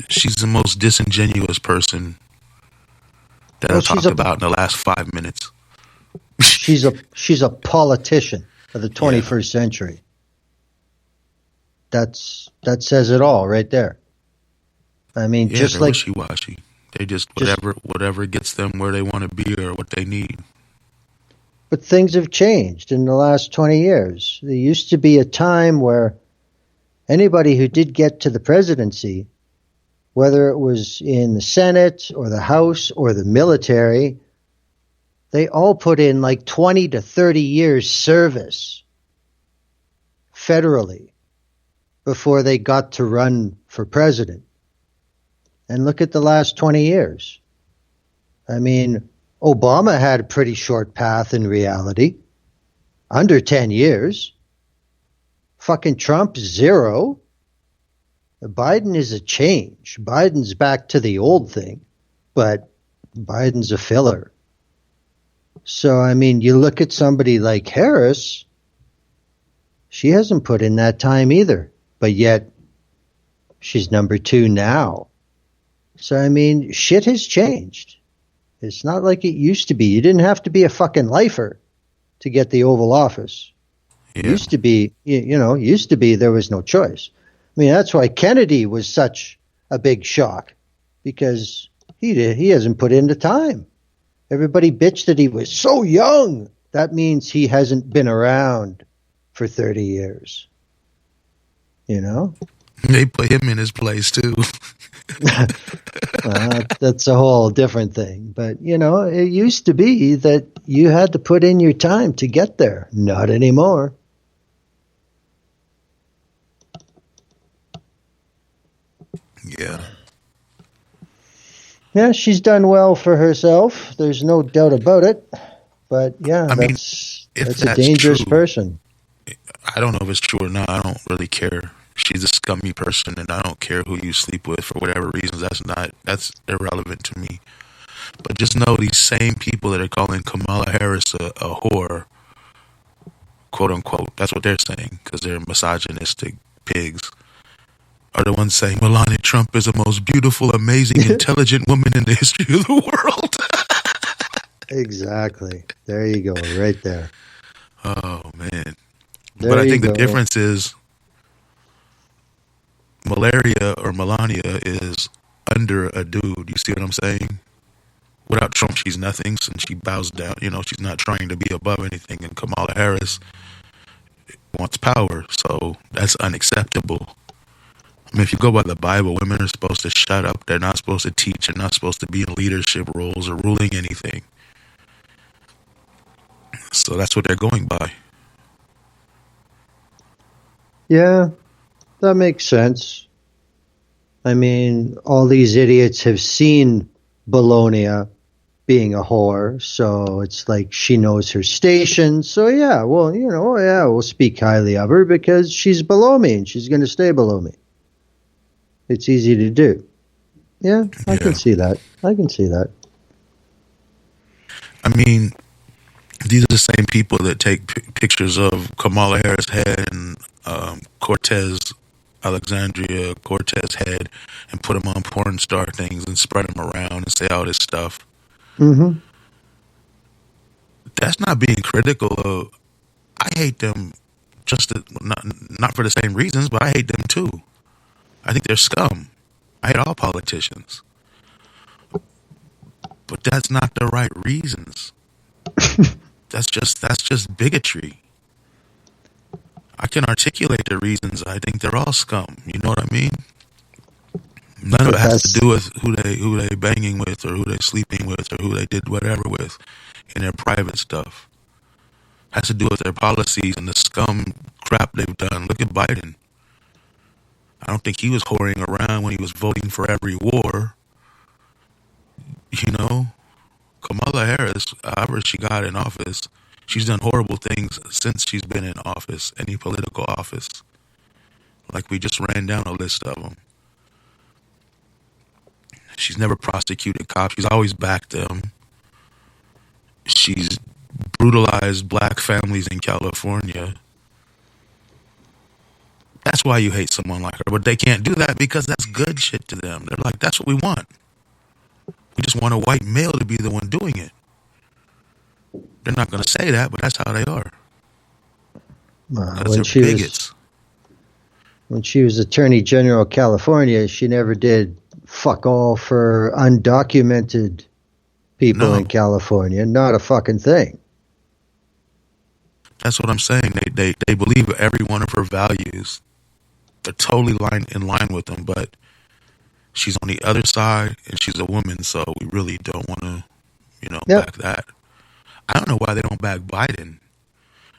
She's the most disingenuous person that I've talked about in the last 5 minutes. She's a politician of the 21st century. That says it all right there. I mean, Yeah, just they're like wishy-washy. They just just whatever gets them where they want to be or what they need. but things have changed in the last 20 years. There used to be a time where anybody who did get to the presidency, whether it was in the Senate or the House or the military, they all put in like 20 to 30 years service federally before they got to run for president. And look at the last 20 years. I mean, Obama had a pretty short path in reality, under 10 years. Fucking Trump, 0. Biden is a change. Biden's back to the old thing, but Biden's a filler. So, I mean, you look at somebody like Harris, she hasn't put in that time either, but yet she's number 2 now. So, I mean, shit has changed. It's not like it used to be. You didn't have to be a fucking lifer to get the Oval Office. Yeah. Used to be, used to be there was no choice. I mean, that's why Kennedy was such a big shock, because he hasn't put in the time. Everybody bitched that he was so young. That means he hasn't been around for 30 years. You know? They put him in his place too. That's a whole different thing. But, it used to be that you had to put in your time to get there. Not anymore. Yeah. Yeah, she's done well for herself. There's no doubt about it. But, yeah, that's a dangerous person. I don't know if it's true or not. I don't really care. She's a scummy person, and I don't care who you sleep with for whatever reasons. That's irrelevant to me. But just know these same people that are calling Kamala Harris a whore, quote unquote, that's what they're saying because they're misogynistic pigs, are the ones saying Melania Trump is the most beautiful, amazing, intelligent woman in the history of the world. Exactly. There you go, right there. Oh, man. But I think the difference is Melania is under a dude. You see what I'm saying? Without Trump, she's nothing, and she bows down. She's not trying to be above anything. And Kamala Harris wants power, so that's unacceptable. I mean, if you go by the Bible, women are supposed to shut up. They're not supposed to teach. They're not supposed to be in leadership roles or ruling anything. So that's what they're going by. Yeah, that makes sense. I mean, all these idiots have seen Bologna being a whore, so it's like she knows her station. So yeah, well, we'll speak highly of her because she's below me and she's going to stay below me. It's easy to do. Yeah, I can see that. I mean, these are the same people that take pictures of Kamala Harris' head and Alexandria Cortez head and put them on porn star things and spread them around and say all this stuff. Mm-hmm. That's not being critical of. I hate them not for the same reasons, but I hate them too. I think they're scum. I hate all politicians. But that's not the right reasons. That's just bigotry. I can articulate the reasons. I think they're all scum. You know what I mean? None of it has to do with who they banging with or who they sleeping with or who they did whatever with in their private stuff. It has to do with their policies and the scum crap they've done. Look at Biden. I don't think he was whoring around when he was voting for every war. Kamala Harris, however she got in office, she's done horrible things since she's been in office, any political office. Like we just ran down a list of them. She's never prosecuted cops. She's always backed them. She's brutalized black families in California. That's why you hate someone like her. But they can't do that because that's good shit to them. They're like, that's what we want. We just want a white male to be the one doing it. They're not going to say that, but that's how they are. They're bigots. When she was Attorney General of California, she never did fuck all for undocumented people No. in California. Not a fucking thing. That's what I'm saying. They believe every one of her values. They're totally in line with them, but she's on the other side and she's a woman, so we really don't want to, Yep. back that. I don't know why they don't back Biden.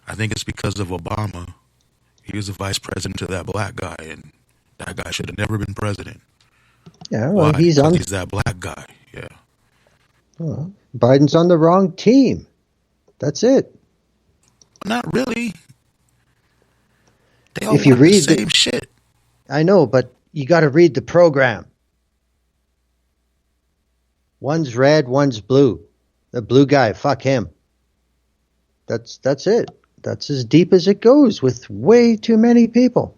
I think it's because of Obama. He was the vice president to that black guy, and that guy should have never been president. Yeah, well, Why? he's Because he's that black guy. Yeah. well, Biden's on the wrong team. That's it. Not really. They all If you want the read same shit. I know, but you got to read the program. One's red, one's blue. The blue guy, fuck him. That's it. That's as deep as it goes with way too many people.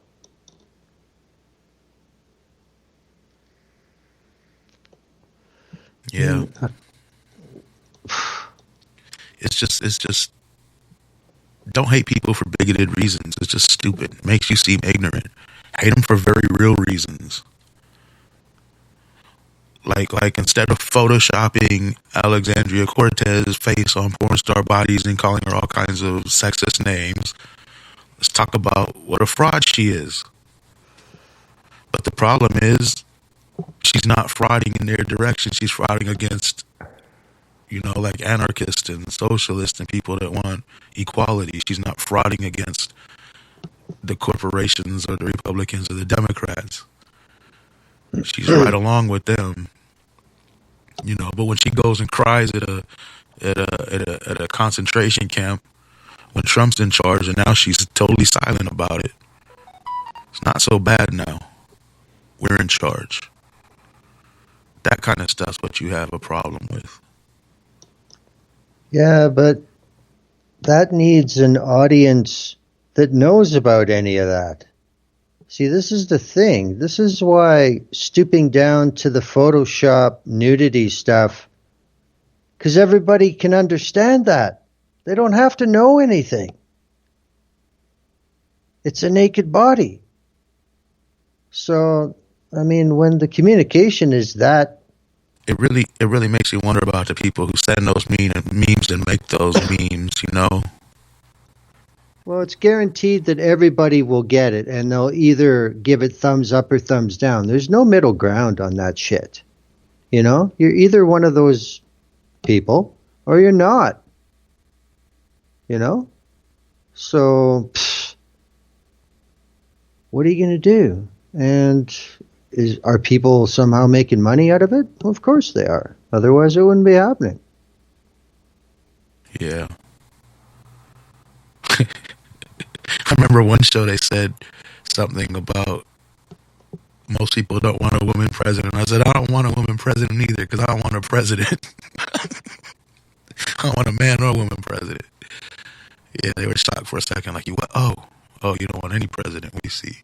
Yeah. It's just don't hate people for bigoted reasons. It's just stupid. It makes you seem ignorant. Hate them for very real reasons. Like instead of photoshopping Alexandria Cortez's face on porn star bodies and calling her all kinds of sexist names, let's talk about what a fraud she is. But the problem is, she's not frauding in their direction. She's frauding against, like anarchists and socialists and people that want equality. She's not frauding against the corporations or the Republicans or the Democrats. She's right along with them. But when she goes and cries at a concentration camp when Trump's in charge, and now she's totally silent about it. It's not so bad now. We're in charge. That kind of stuff's what you have a problem with. Yeah, but that needs an audience that knows about any of that. See, this is the thing. This is why stooping down to the Photoshop nudity stuff, because everybody can understand that. They don't have to know anything. It's a naked body. So, I mean, when the communication is that, It really makes you wonder about the people who send those memes and make those memes, well, it's guaranteed that everybody will get it, and they'll either give it thumbs up or thumbs down. There's no middle ground on that shit. You're either one of those people or you're not. So, what are you going to do? And are people somehow making money out of it? Well, of course they are. Otherwise, it wouldn't be happening. Yeah. I remember one show they said something about most people don't want a woman president. I said, I don't want a woman president either because I don't want a president. I don't want a man or a woman president. Yeah, they were shocked for a second. Like, you what? Oh, you don't want any president, we see.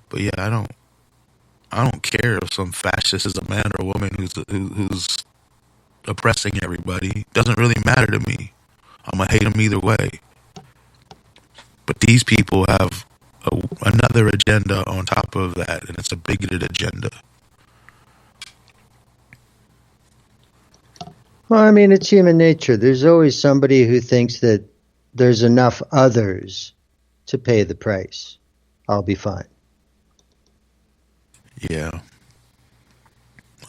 But yeah, I don't care if some fascist is a man or a woman who's oppressing everybody. Doesn't really matter to me. I'm gonna hate them either way. But these people have another agenda on top of that, and it's a bigoted agenda. Well, I mean, it's human nature. There's always somebody who thinks that there's enough others to pay the price. I'll be fine. Yeah.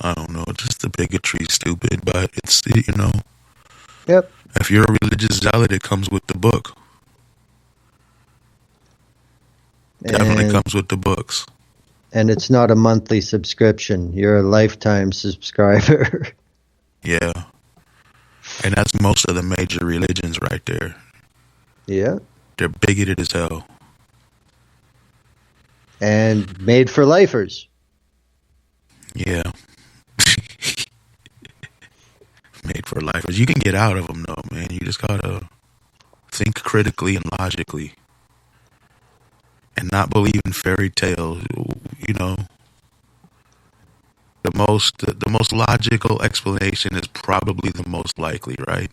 I don't know. Just the bigotry's stupid, but it's, Yep. if you're a religious zealot, it comes with the book. Definitely comes with the books. And it's not a monthly subscription. You're a lifetime subscriber. Yeah. And that's most of the major religions right there. Yeah. They're bigoted as hell. And made for lifers. Yeah. Made for lifers. You can get out of them though, man. You just gotta think critically and logically. And not believe in fairy tales, The most logical explanation is probably the most likely, right?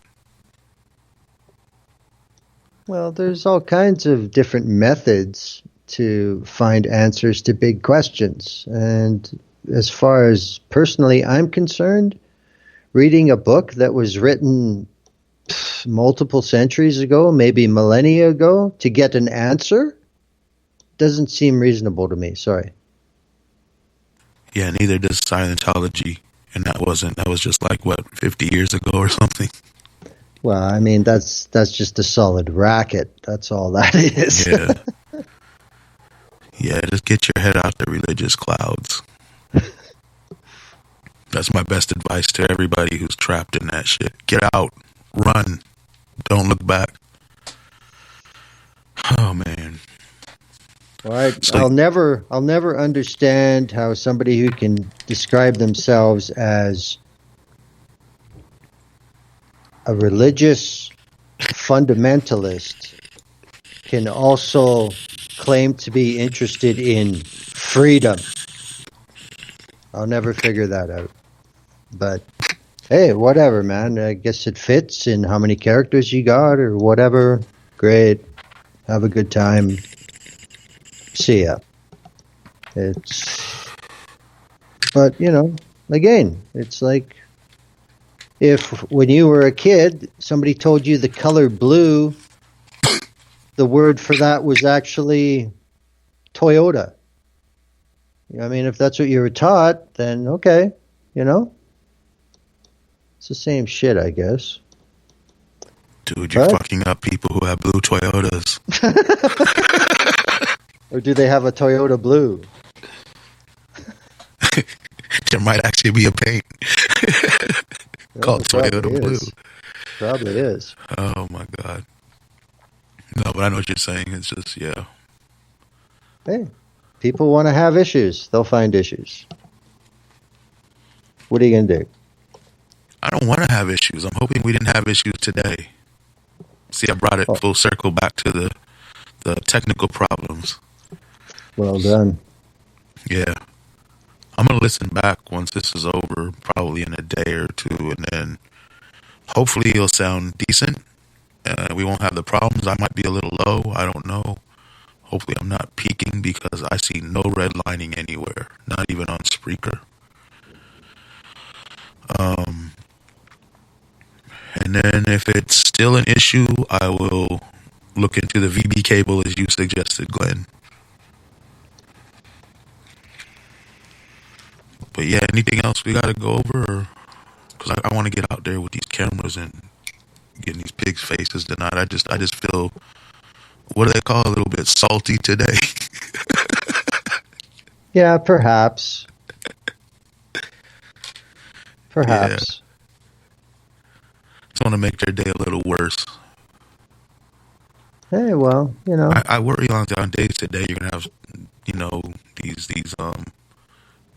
Well, there's all kinds of different methods to find answers to big questions. And as far as personally I'm concerned, reading a book that was written multiple centuries ago, maybe millennia ago, to get an answer doesn't seem reasonable to me. Sorry. Yeah, neither does Scientology. And that was just like, what, 50 years ago or something? Well, I mean, that's just a solid racket. That's all that is. Yeah. Yeah, just get your head out the religious clouds. That's my best advice to everybody who's trapped in that shit. Get out. Run. Don't look back. Oh, man. Well, So- I'll never understand how somebody who can describe themselves as a religious fundamentalist can also claim to be interested in freedom. I'll never figure that out. But hey, whatever, man. I guess it fits in how many characters you got or whatever. Great. Have a good time. See ya. But you know, again, it's like if when you were a kid, somebody told you the color blue, the word for that was actually Toyota. I mean, if that's what you were taught, then okay, you know, it's the same shit, I guess. Dude, you're What? fucking up people who have blue Toyotas. Or do they have a Toyota blue? There might actually be a paint called Well, Toyota probably Blue. is. Probably is. Oh, my God. No, but I know what you're saying. It's just, yeah. Hey, people want to have issues. They'll find issues. What are you going to do? I don't want to have issues. I'm hoping we didn't have issues today. See, I brought it full circle back to the technical problems. Well done. Yeah. I'm going to listen back once this is over, probably in a day or two, and then hopefully it'll sound decent. We won't have the problems. I might be a little low. I don't know. Hopefully I'm not peaking because I see no redlining anywhere, not even on Spreaker. And then if it's still an issue, I will look into the VB cable as you suggested, Glenn. But yeah, anything else we got to go over? Because I want to get out there with these cameras and getting these pigs' faces tonight. I just feel, what do they call, a little bit salty today. Yeah, perhaps. Perhaps. Just want to make their day a little worse. Hey, well, you know. I worry on days today you're gonna have, you know, these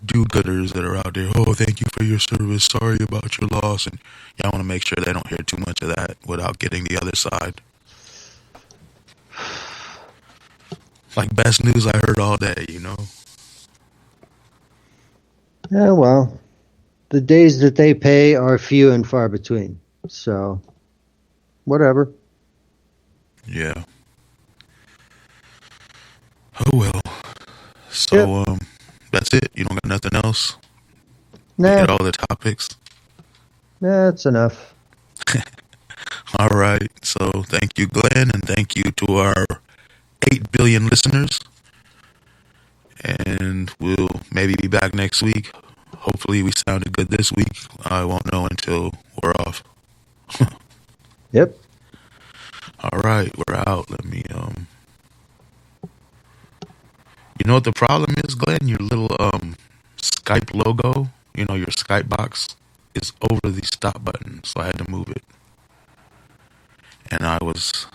do-gooders that are out there. Oh, thank you for your service. Sorry about your loss, and y'all want to make sure they don't hear too much of that without getting the other side. Like best news I heard all day, you know. Yeah, well, the days that they pay are few and far between. So, whatever. Yeah. Oh well. So that's it. You don't got nothing else. Nah, Hit all the topics. that's enough. All right. So thank you, Glenn, and thank you to our 8 billion listeners. And we'll maybe be back next week. Hopefully we sounded good this week. I won't know until we're off. Yep. All right, we're out. Let me You know what the problem is, Glenn? Your little Skype logo, you know, your Skype box is over the stop button, so I had to move it. And I was